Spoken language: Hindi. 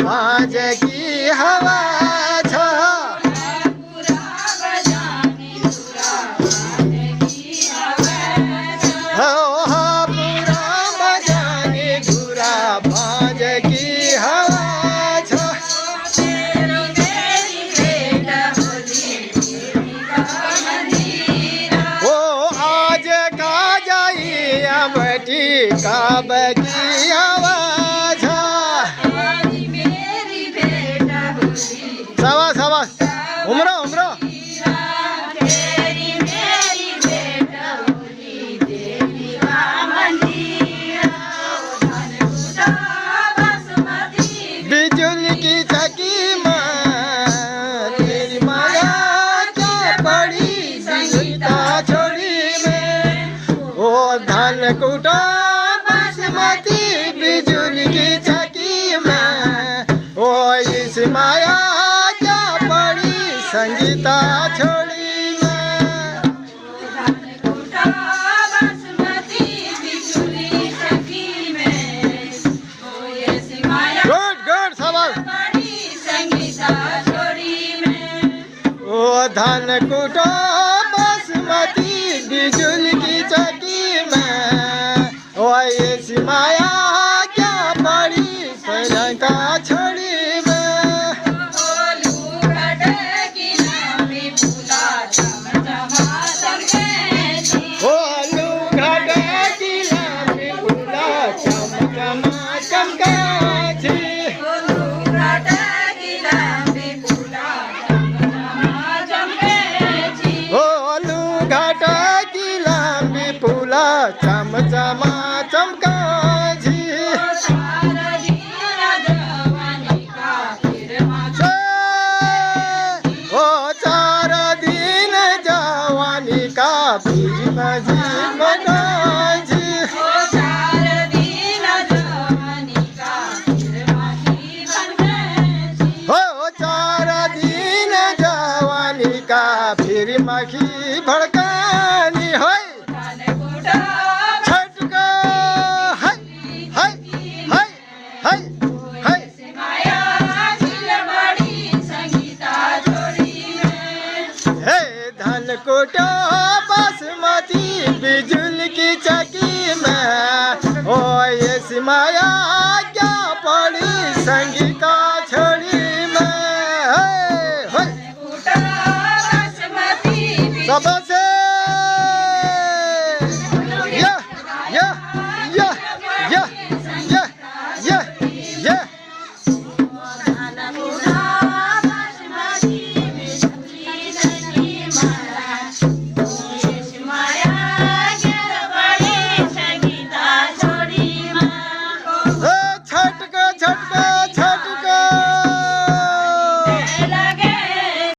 भांज की हवा छो हो पूरा बजाने धुरा भांज की हवा छो ओ आज का जाई अमटी का बगियावा शाबाश शाबाश उमरो उमरो बिजुली की चकी माँ तेरी माया क्या पड़ी संगीता छोड़ी में ओ धान कुटा बासमती बिजुली की चकी में ओ इस माया संगीता छोड़ी में गुड गुड सवाल ओ धान कुटो बासमती बिजुली की चकी में ओ ये माया क्या पड़ी संगीता छोड़ी चमचमा चमका जी ओ 4 दिन जवानी का फिर मजी बना जी हो 4 दिन जवानी का फिर मखी भड़कानी हो कोटा बासमती बिजुली की चकी